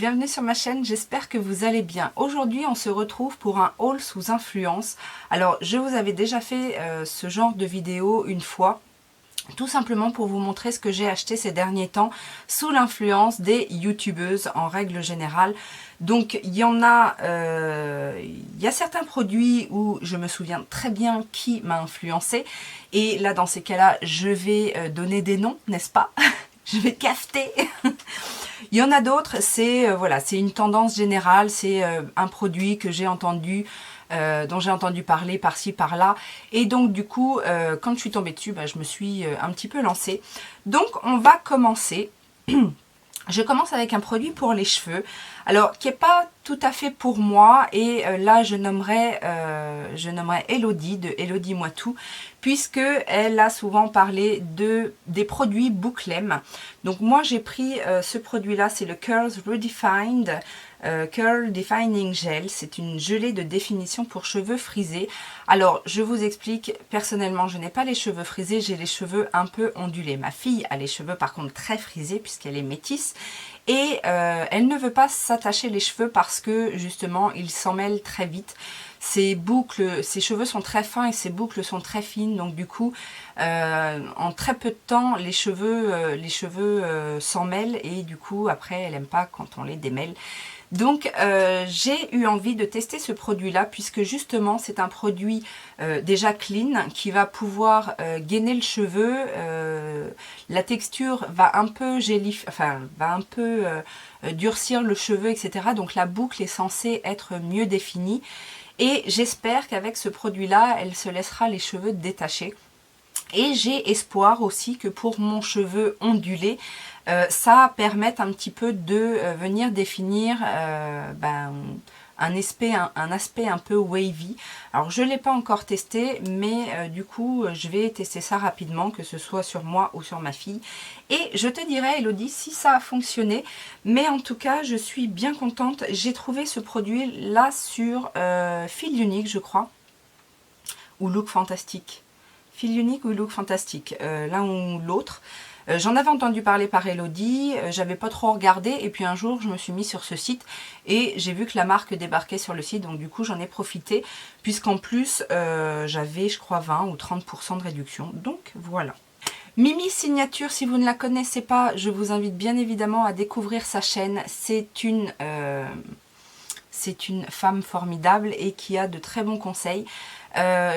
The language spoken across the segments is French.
bienvenue sur ma chaîne, j'espère que vous allez bien. Aujourd'hui on se retrouve pour un haul sous influence. Alors je vous avais déjà fait ce genre de vidéo une fois, tout simplement pour vous montrer ce que j'ai acheté ces derniers temps sous l'influence des youtubeuses en règle générale. Donc il y a certains produits où je me souviens très bien qui m'a influencé, et là dans ces cas-là je vais donner des noms, n'est-ce pas? Je vais cafeter. Il y en a d'autres, c'est voilà, c'est une tendance générale, c'est un produit que j'ai entendu, dont j'ai entendu parler par-ci par-là, et donc du coup quand je suis tombée dessus, je me suis un petit peu lancée. Donc on va commencer. Je commence avec un produit pour les cheveux, alors qui n'est pas tout à fait pour moi, et là je nommerai Elodie de Elodie Moi Tout, puisque elle a souvent parlé des produits Bouclem. Donc moi j'ai pris ce produit là, c'est le Curls Redefined Curl Defining Gel. C'est une gelée de définition pour cheveux frisés. Alors je vous explique, personnellement je n'ai pas les cheveux frisés, j'ai les cheveux un peu ondulés. Ma fille a les cheveux par contre très frisés puisqu'elle est métisse, et elle ne veut pas s'attacher les cheveux parce que justement ils s'en mêlent très vite. Ses cheveux sont très fins et ses boucles sont très fines, donc du coup en très peu de temps les cheveux s'en mêlent, et du coup après elle aime pas quand on les démêle. Donc j'ai eu envie de tester ce produit là, puisque justement c'est un produit déjà clean qui va pouvoir gainer le cheveu. La texture va un peu durcir le cheveu, etc. Donc la boucle est censée être mieux définie, et j'espère qu'avec ce produit là elle se laissera les cheveux détachés. Et j'ai espoir aussi que pour mon cheveu ondulé, ça permette un petit peu de venir définir un aspect un peu wavy. Alors je ne l'ai pas encore testé, mais du coup je vais tester ça rapidement, que ce soit sur moi ou sur ma fille. Et je te dirai, Elodie, si ça a fonctionné. Mais en tout cas je suis bien contente. J'ai trouvé ce produit là sur Fil Unique, je crois, ou Look Fantastique. Fil Unique ou Look Fantastique, l'un ou l'autre. J'en avais entendu parler par Elodie, j'avais pas trop regardé, et puis un jour je me suis mis sur ce site et j'ai vu que la marque débarquait sur le site, donc du coup j'en ai profité, puisqu'en plus j'avais je crois 20 ou 30% de réduction, donc voilà. Mimi Signature, si vous ne la connaissez pas, je vous invite bien évidemment à découvrir sa chaîne. C'est une femme formidable et qui a de très bons conseils.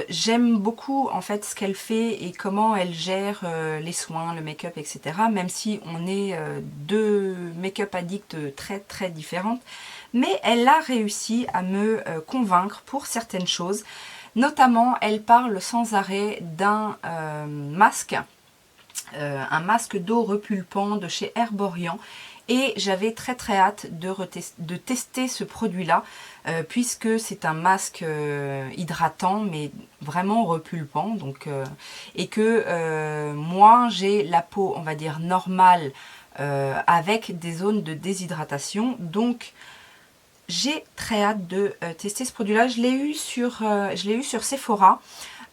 J'aime beaucoup en fait ce qu'elle fait et comment elle gère les soins, le make-up, etc. Même si on est deux make-up addicts très très différentes, mais elle a réussi à me convaincre pour certaines choses. Notamment, elle parle sans arrêt d'un masque d'eau repulpant de chez Herborian. Et j'avais très très hâte de tester ce produit là, puisque c'est un masque hydratant mais vraiment repulpant, donc, et que moi j'ai la peau on va dire normale, avec des zones de déshydratation, donc j'ai très hâte de tester ce produit là. Je l'ai eu sur Sephora.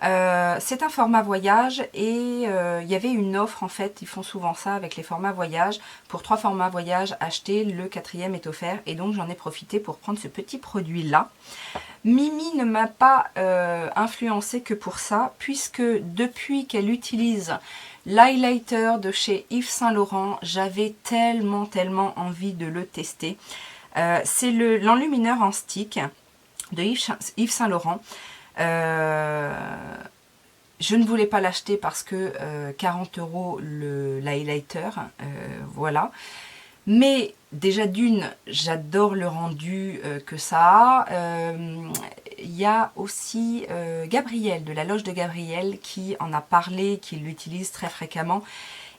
C'est un format voyage, et il y avait une offre en fait, ils font souvent ça avec les formats voyage. Pour 3 formats voyage achetés, le 4e est offert, et donc j'en ai profité pour prendre ce petit produit là. Mimi ne m'a pas influencé que pour ça, puisque depuis qu'elle utilise l'highlighter de chez Yves Saint Laurent, j'avais tellement envie de le tester. C'est l'enlumineur en stick de Yves Saint Laurent. Je ne voulais pas l'acheter parce que 40 € l'highlighter, voilà. Mais déjà d'une, j'adore le rendu que ça a. Il y a aussi Gabriel, de la loge de Gabriel, qui en a parlé, qui l'utilise très fréquemment.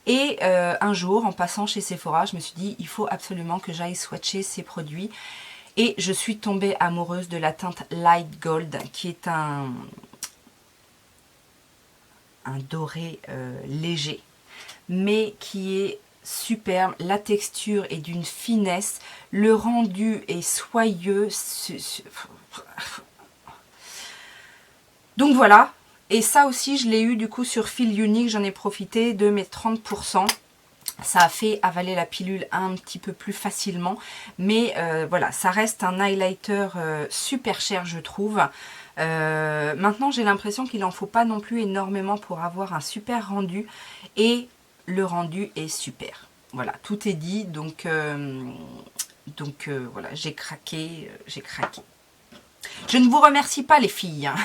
Et un jour, en passant chez Sephora, je me suis dit, il faut absolument que j'aille swatcher ces produits. Et je suis tombée amoureuse de la teinte Light Gold, qui est un doré léger, mais qui est superbe. La texture est d'une finesse, le rendu est soyeux. Donc voilà, et ça aussi je l'ai eu du coup sur Fil Unique, j'en ai profité de mes 30%. Ça a fait avaler la pilule un petit peu plus facilement. Mais voilà, ça reste un highlighter super cher, je trouve. Maintenant, j'ai l'impression qu'il n'en faut pas non plus énormément pour avoir un super rendu. Et le rendu est super. Voilà, tout est dit. Donc voilà, j'ai craqué, j'ai craqué. Je ne vous remercie pas les filles, hein.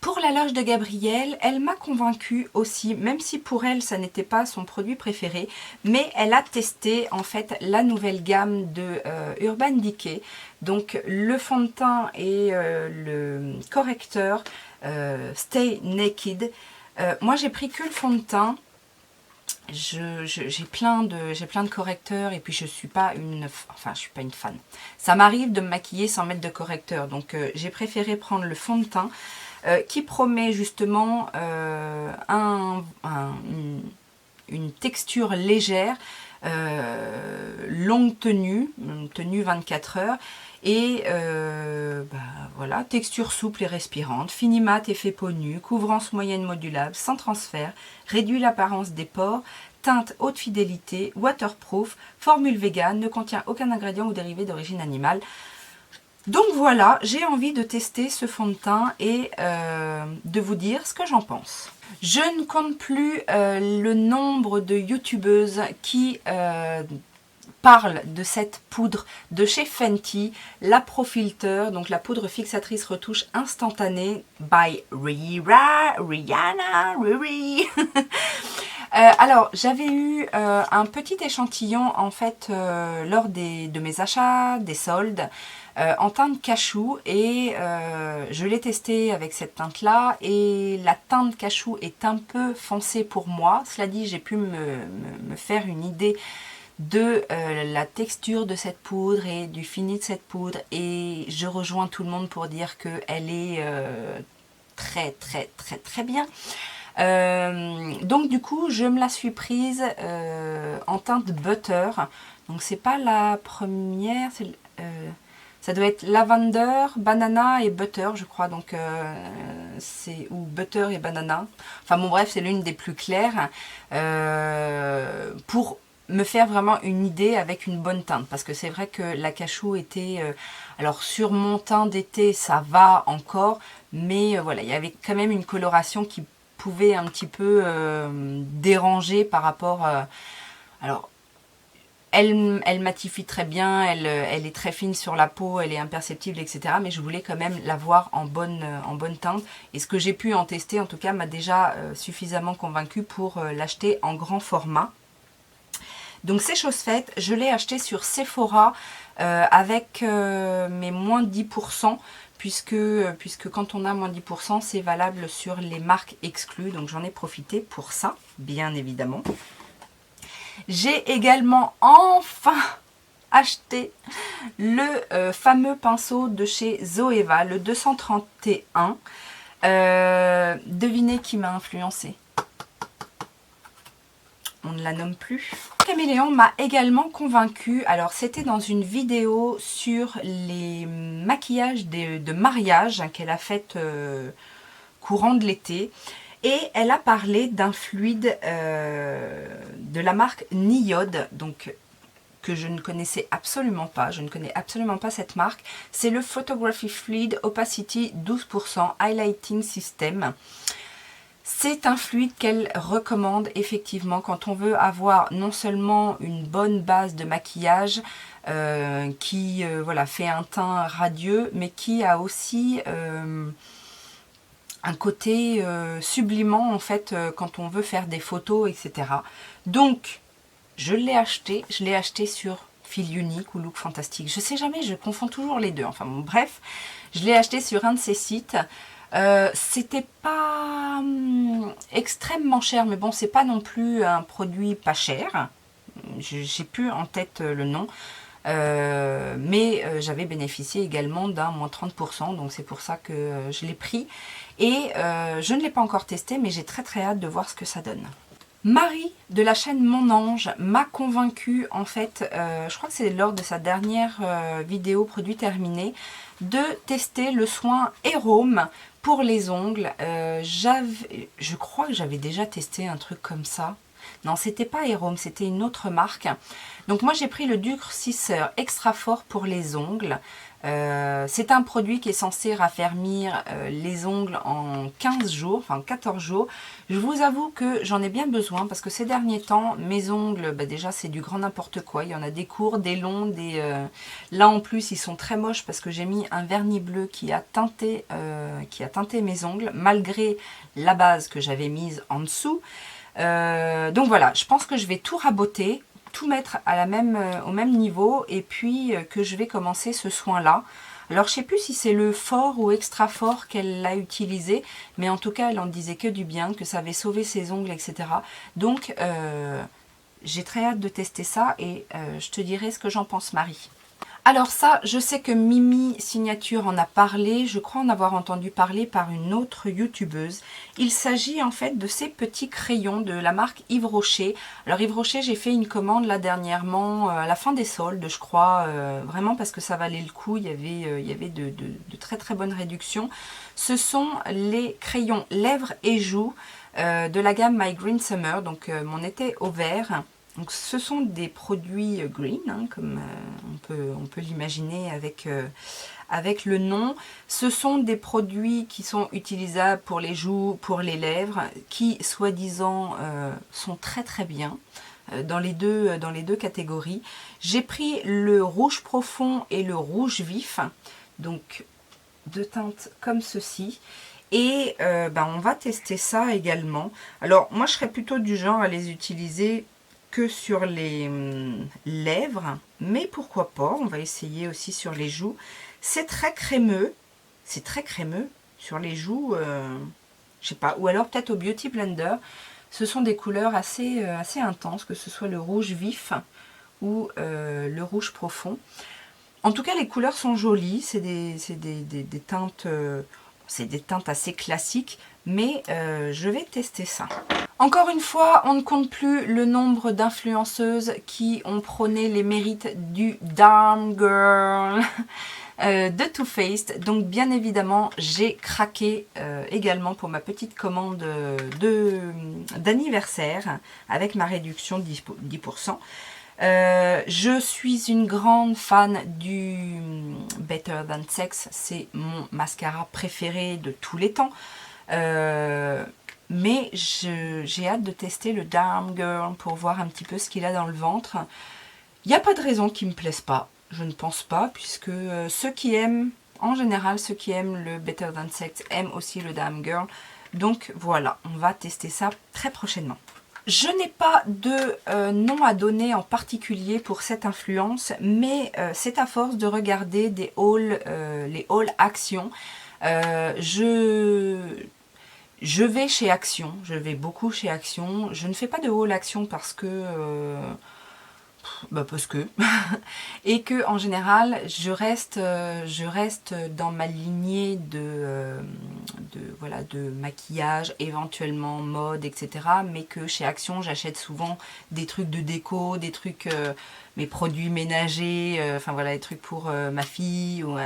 Pour la loge de Gabrielle, elle m'a convaincue aussi, même si pour elle, ça n'était pas son produit préféré, mais elle a testé en fait la nouvelle gamme de Urban Decay. Donc le fond de teint et le correcteur Stay Naked. Moi, j'ai pris que le fond de teint. J'ai plein de correcteurs et puis je suis pas une fan. Ça m'arrive de me maquiller sans mettre de correcteur, donc j'ai préféré prendre le fond de teint qui promet justement une texture légère, longue tenue, une tenue 24 heures. Et voilà, texture souple et respirante, fini mat, effet peau nue, couvrance moyenne modulable, sans transfert, réduit l'apparence des pores, teinte haute fidélité, waterproof, formule vegan, ne contient aucun ingrédient ou dérivé d'origine animale. Donc voilà, j'ai envie de tester ce fond de teint et de vous dire ce que j'en pense. Je ne compte plus le nombre de youtubeuses qui parle de cette poudre de chez Fenty, la Pro Filter, donc la poudre fixatrice retouche instantanée by Rihanna, Riri. Alors, j'avais eu un petit échantillon en fait lors de mes achats, des soldes, en teinte cachou et je l'ai testé avec cette teinte là et la teinte cachou est un peu foncée pour moi. Cela dit, j'ai pu me faire une idée de la texture de cette poudre et du fini de cette poudre et je rejoins tout le monde pour dire qu'elle est très bien. Donc du coup je me la suis prise en teinte butter, donc c'est pas la première, ça doit être lavender, banana et butter je crois, donc c'est ou butter et banana, enfin bon bref c'est l'une des plus claires pour me faire vraiment une idée avec une bonne teinte, parce que c'est vrai que la cachou était alors sur mon teint d'été ça va encore, mais voilà, il y avait quand même une coloration qui pouvait un petit peu déranger par rapport alors elle matifie très bien, elle est très fine sur la peau, elle est imperceptible, etc. Mais je voulais quand même la voir en bonne teinte. Et ce que j'ai pu en tester, en tout cas, m'a déjà suffisamment convaincue pour l'acheter en grand format. Donc c'est chose faite, je l'ai acheté sur Sephora avec mes moins 10%, puisque quand on a moins 10%, c'est valable sur les marques exclues. Donc j'en ai profité pour ça, bien évidemment. J'ai également enfin acheté le fameux pinceau de chez Zoeva, le 231. Devinez qui m'a influencé. On ne la nomme plus. Caméléon m'a également convaincue. Alors c'était dans une vidéo sur les maquillages de mariage qu'elle a fait courant de l'été. Et elle a parlé d'un fluide de la marque Niode, donc que je ne connaissais absolument pas. Je ne connais absolument pas cette marque. C'est le Photography Fluid Opacity 12% Highlighting System. C'est un fluide qu'elle recommande effectivement quand on veut avoir non seulement une bonne base de maquillage qui voilà, fait un teint radieux, mais qui a aussi un côté sublimant en fait quand on veut faire des photos, etc. Donc je l'ai acheté sur Feel Unique ou Look Fantastique. Je sais jamais, je confonds toujours les deux. Enfin bon, bref, je l'ai acheté sur un de ces sites. C'était pas extrêmement cher, mais bon, c'est pas non plus un produit pas cher. J'ai plus en tête le nom. Mais j'avais bénéficié également d'un moins 30%, donc c'est pour ça que je l'ai pris. Et je ne l'ai pas encore testé, mais j'ai très hâte de voir ce que ça donne. Marie de la chaîne Mon Ange m'a convaincue en fait, je crois que c'est lors de sa dernière vidéo produit terminé, de tester le soin Hérôme pour les ongles. Je crois que j'avais déjà testé un truc comme ça. Non, c'était pas Aérome, c'était une autre marque. Donc moi j'ai pris le durcisseur extra fort pour les ongles. C'est un produit qui est censé raffermir les ongles en 15 jours, enfin 14 jours. Je vous avoue que j'en ai bien besoin parce que ces derniers temps, mes ongles, déjà c'est du grand n'importe quoi. Il y en a des courts, des longs, Là en plus ils sont très moches parce que j'ai mis un vernis bleu qui a teinté mes ongles malgré la base que j'avais mise en dessous. Donc voilà, je pense que je vais tout raboter, tout mettre à au même niveau et puis que je vais commencer ce soin-là. Alors je sais plus si c'est le fort ou extra fort qu'elle a utilisé, mais en tout cas elle en disait que du bien, que ça avait sauvé ses ongles, etc. Donc j'ai très hâte de tester ça et je te dirai ce que j'en pense, Marie. Alors ça, je sais que Mimi Signature en a parlé, je crois en avoir entendu parler par une autre youtubeuse. Il s'agit en fait de ces petits crayons de la marque Yves Rocher. Alors Yves Rocher, j'ai fait une commande là dernièrement, à la fin des soldes, je crois, vraiment parce que ça valait le coup, il y avait de très très bonnes réductions. Ce sont les crayons lèvres et joues de la gamme My Green Summer, donc mon été au vert. Donc ce sont des produits green, hein, comme on peut l'imaginer avec le nom. Ce sont des produits qui sont utilisables pour les joues, pour les lèvres, qui soi-disant sont très très bien dans les deux catégories. J'ai pris le rouge profond et le rouge vif, donc deux teintes comme ceci. Et on va tester ça également. Alors moi je serais plutôt du genre à les utiliser que sur les lèvres, mais pourquoi pas, on va essayer aussi sur les joues. C'est très crémeux sur les joues, je sais pas, ou alors peut-être au Beauty Blender. Ce sont des couleurs assez intenses, que ce soit le rouge vif ou le rouge profond. En tout cas, les couleurs sont jolies, c'est des teintes, c'est des teintes assez classiques, mais je vais tester ça. Encore une fois, on ne compte plus le nombre d'influenceuses qui ont prôné les mérites du Darm Girl de Too Faced. Donc bien évidemment, j'ai craqué également pour ma petite commande d'anniversaire avec ma réduction de 10%. Je suis une grande fan du Better Than Sex, c'est mon mascara préféré de tous les temps. Mais j'ai hâte de tester le Darm Girl pour voir un petit peu ce qu'il a dans le ventre. Il n'y a pas de raison qu'il ne me plaise pas, je ne pense pas, puisque ceux qui aiment, en général ceux qui aiment le Better Than Sex aiment aussi le Darm Girl. Donc voilà, on va tester ça très prochainement. Je n'ai pas de nom à donner en particulier pour cette influence, mais c'est à force de regarder des hauls, les hauls Action. Je vais chez Action, je vais beaucoup chez Action. Je ne fais pas de haul Action parce que et que en général je reste dans ma lignée de maquillage, éventuellement mode, etc. Mais que chez Action j'achète souvent des trucs de déco, des trucs mes produits ménagers, enfin voilà, des trucs pour ma fille ou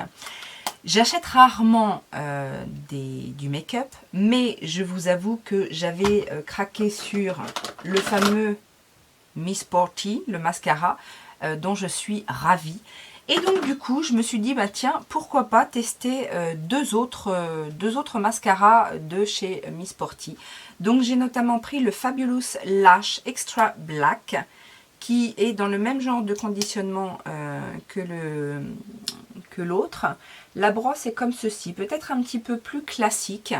j'achète rarement du make-up, mais je vous avoue que j'avais craqué sur le fameux Miss Sporty, le mascara, dont je suis ravie. Et donc du coup, je me suis dit, bah tiens, pourquoi pas tester deux autres mascaras de chez Miss Sporty. Donc j'ai notamment pris le Fabulous Lash Extra Black, qui est dans le même genre de conditionnement que l'autre. La brosse est comme ceci, peut-être un petit peu plus classique,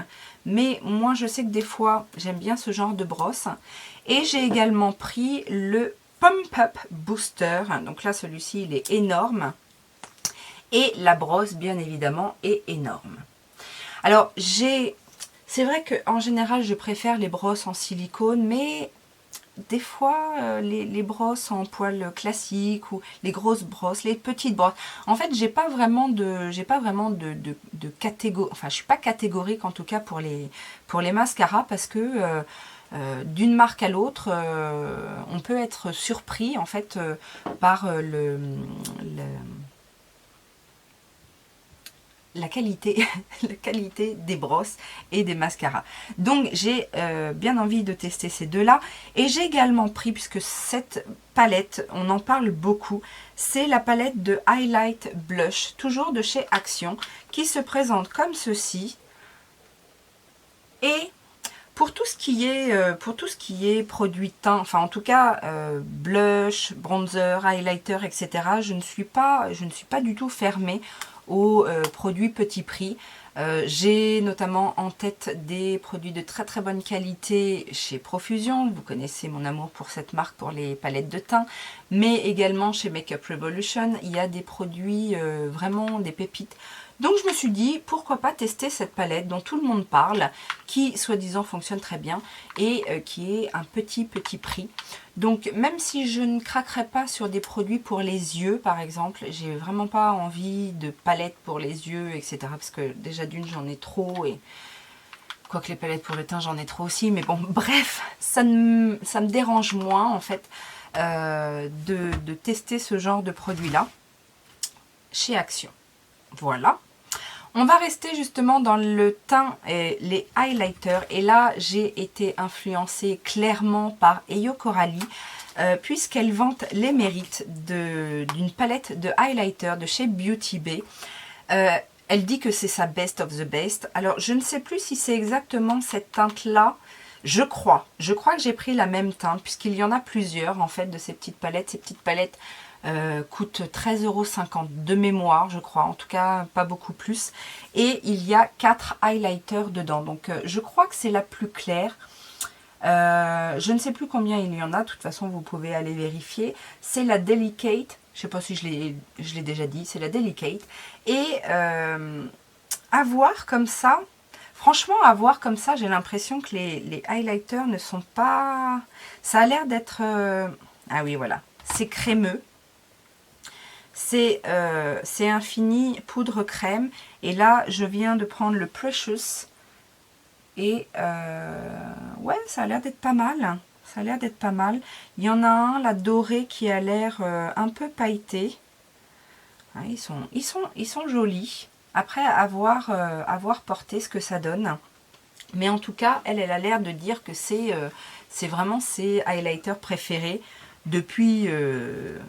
mais moi je sais que des fois j'aime bien ce genre de brosse. Et j'ai également pris le Pump Up Booster, donc là celui-ci il est énorme, et la brosse bien évidemment est énorme. Alors c'est vrai qu'en général je préfère les brosses en silicone, mais des fois les brosses en poils classiques ou les grosses brosses, les petites brosses. En fait, j'ai pas vraiment de catégorie. Enfin, je suis pas catégorique en tout cas pour les mascaras parce que d'une marque à l'autre, on peut être surpris en fait la qualité, la qualité des brosses et des mascaras. Donc j'ai bien envie de tester ces deux-là. Et j'ai également pris, puisque cette palette, on en parle beaucoup, c'est la palette de Highlight Blush, toujours de chez Action, qui se présente comme ceci. Et pour tout ce qui est produit teint, enfin en tout cas blush, bronzer, highlighter, etc., je ne suis pas du tout fermée aux produits petit prix. J'ai notamment en tête des produits de très très bonne qualité chez Profusion. Vous connaissez mon amour pour cette marque, pour les palettes de teint. Mais également chez Makeup Revolution, il y a des produits vraiment des pépites. Donc je me suis dit, pourquoi pas tester cette palette dont tout le monde parle, qui soi-disant fonctionne très bien et qui est un petit prix. Donc même si je ne craquerai pas sur des produits pour les yeux par exemple, j'ai vraiment pas envie de palettes pour les yeux, etc. Parce que déjà d'une j'en ai trop, et quoique les palettes pour le teint j'en ai trop aussi, mais bon bref, ça me dérange moins en fait de tester ce genre de produit là chez Action. Voilà. On va rester justement dans le teint et les highlighters. Et là, j'ai été influencée clairement par Eyo Coralie, puisqu'elle vante les mérites d'une palette de highlighter de chez Beauty Bay. Elle dit que c'est sa best of the best. Alors, je ne sais plus si c'est exactement cette teinte-là. Je crois que j'ai pris la même teinte, puisqu'il y en a plusieurs, en fait, de ces petites palettes. Ces petites palettes coûtent 13,50 € de mémoire, je crois. En tout cas, pas beaucoup plus. Et il y a 4 highlighters dedans. Donc, je crois que c'est la plus claire. Je ne sais plus combien il y en a. De toute façon, vous pouvez aller vérifier. C'est la Delicate. Je ne sais pas si je l'ai déjà dit. C'est la Delicate. Et à voir comme ça... Franchement, à voir comme ça, j'ai l'impression que les highlighters ne sont pas... Ça a l'air d'être... Ah oui, voilà. C'est crémeux. C'est Infini poudre crème. Et là, je viens de prendre le Precious. Et ouais, ça a l'air d'être pas mal. Ça a l'air d'être pas mal. Il y en a un, la dorée, qui a l'air un peu pailleté. Ah, ils sont jolis. Après, avoir porté ce que ça donne. Mais en tout cas, elle a l'air de dire que c'est vraiment ses highlighters préférés depuis un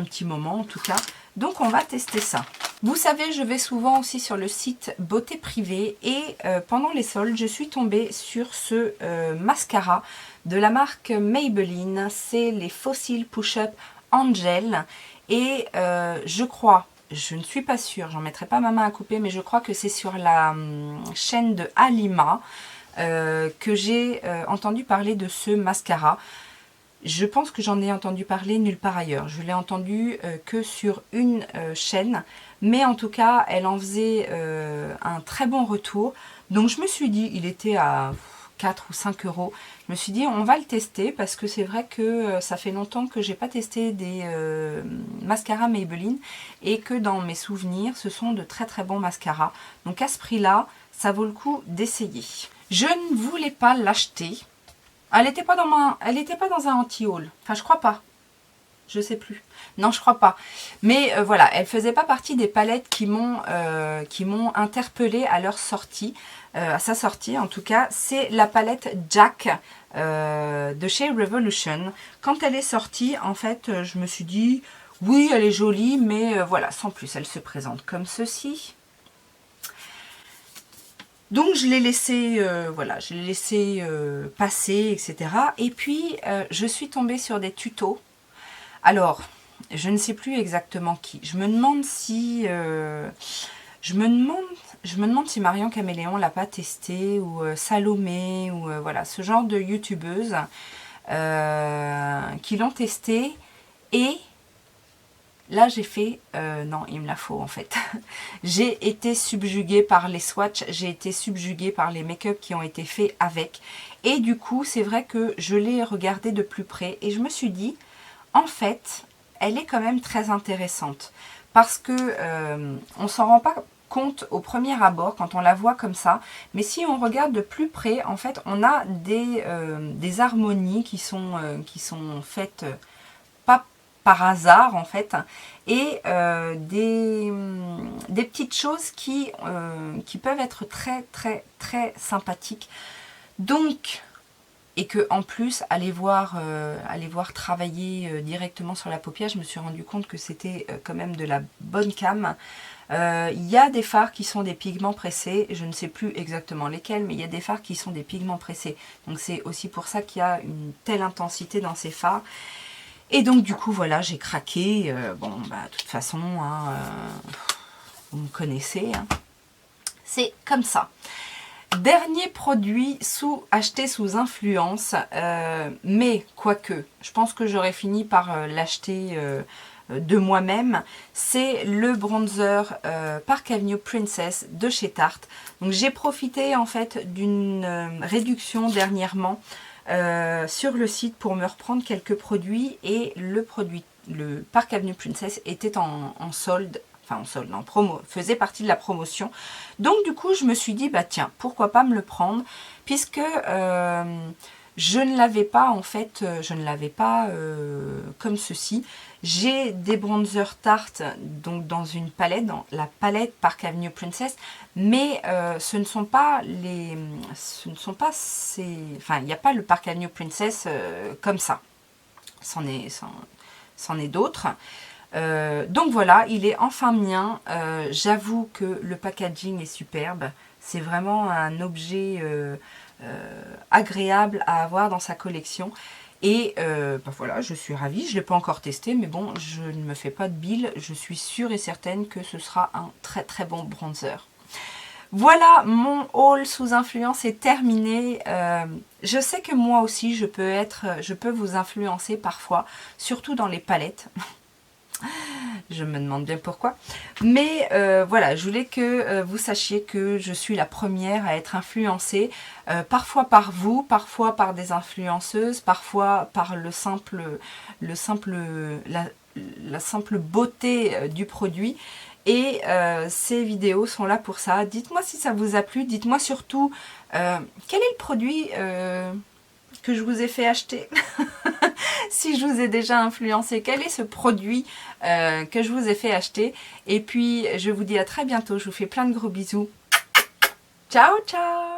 petit moment en tout cas. Donc on va tester ça. Vous savez, je vais souvent aussi sur le site Beauté Privée et pendant les soldes, je suis tombée sur ce mascara de la marque Maybelline. C'est les Fossil Push-Up Angel et je crois... Je ne suis pas sûre, j'en mettrai pas ma main à couper, mais je crois que c'est sur la chaîne de Alima que j'ai entendu parler de ce mascara. Je pense que j'en ai entendu parler nulle part ailleurs. Je l'ai entendu que sur une chaîne, mais en tout cas, elle en faisait un très bon retour. Donc je me suis dit, il était à 4 ou 5 €. Je me suis dit, on va le tester parce que c'est vrai que ça fait longtemps que j'ai pas testé des mascaras Maybelline et que dans mes souvenirs, ce sont de très très bons mascaras. Donc à ce prix-là, ça vaut le coup d'essayer. Je ne voulais pas l'acheter. Elle n'était pas dans un anti-haul. Enfin, je crois pas. Je sais plus. Non, je crois pas. Mais voilà, elle faisait pas partie des palettes qui m'ont interpellée à leur sortie. À sa sortie en tout cas, c'est la palette Jack de chez Revolution. Quand elle est sortie, en fait, je me suis dit, oui, elle est jolie, mais voilà, sans plus, elle se présente comme ceci. Donc je l'ai laissé, voilà, je l'ai laissé passer, etc. Et puis, je suis tombée sur des tutos. Alors, je ne sais plus exactement qui. Je me demande si... Je me demande si Marion Caméléon l'a pas testé, ou Salomé, ou voilà, ce genre de youtubeuses qui l'ont testé. Et là, j'ai fait... non, il me la faut en fait. J'ai été subjuguée par les swatchs, j'ai été subjuguée par les make-up qui ont été faits avec. Et du coup, c'est vrai que je l'ai regardé de plus près et je me suis dit, en fait, elle est quand même très intéressante. Parce que on s'en rend pas compte au premier abord quand on la voit comme ça. Mais si on regarde de plus près, en fait, on a des harmonies qui sont faites... pas par hasard en fait, et des petites choses qui peuvent être très très très sympathiques. Donc, et que en plus, aller voir travailler directement sur la paupière, je me suis rendu compte que c'était quand même de la bonne cam. Il y a des fards qui sont des pigments pressés, je ne sais plus exactement lesquels, mais il y a des fards qui sont des pigments pressés. Donc c'est aussi pour ça qu'il y a une telle intensité dans ces fards. Et donc du coup, voilà, j'ai craqué. Bon, bah de toute façon, hein, vous me connaissez. Hein. C'est comme ça. Dernier produit acheté sous influence, mais quoique, je pense que j'aurais fini par l'acheter de moi-même, c'est le bronzer Park Avenue Princess de chez Tarte. Donc j'ai profité en fait d'une réduction dernièrement sur le site pour me reprendre quelques produits, et le Park Avenue Princess était en solde. Enfin en solde, en promo, faisait partie de la promotion. Donc du coup, je me suis dit, bah tiens, pourquoi pas me le prendre, puisque je ne l'avais pas en fait, comme ceci. J'ai des bronzers Tarte, donc dans une palette, dans la palette Park Avenue Princess, mais ce ne sont pas enfin, il n'y a pas le Park Avenue Princess comme ça. C'en est d'autres. Donc voilà, il est enfin mien. J'avoue que le packaging est superbe. C'est vraiment un objet agréable à avoir dans sa collection. Et bah voilà, je suis ravie. Je ne l'ai pas encore testé, mais bon, je ne me fais pas de bile. Je suis sûre et certaine que ce sera un très très bon bronzer. Voilà, mon haul sous influence est terminé. Je sais que moi aussi, je peux vous influencer parfois, surtout dans les palettes. Je me demande bien pourquoi. Mais voilà, je voulais que vous sachiez que je suis la première à être influencée. Parfois par vous, parfois par des influenceuses, parfois par la simple beauté du produit. Et ces vidéos sont là pour ça. Dites-moi si ça vous a plu. Dites-moi surtout quel est le produit que je vous ai fait acheter. Si je vous ai déjà influencé, quel est ce produit que je vous ai fait acheter. Et puis je vous dis à très bientôt. Je vous fais plein de gros bisous. Ciao, ciao!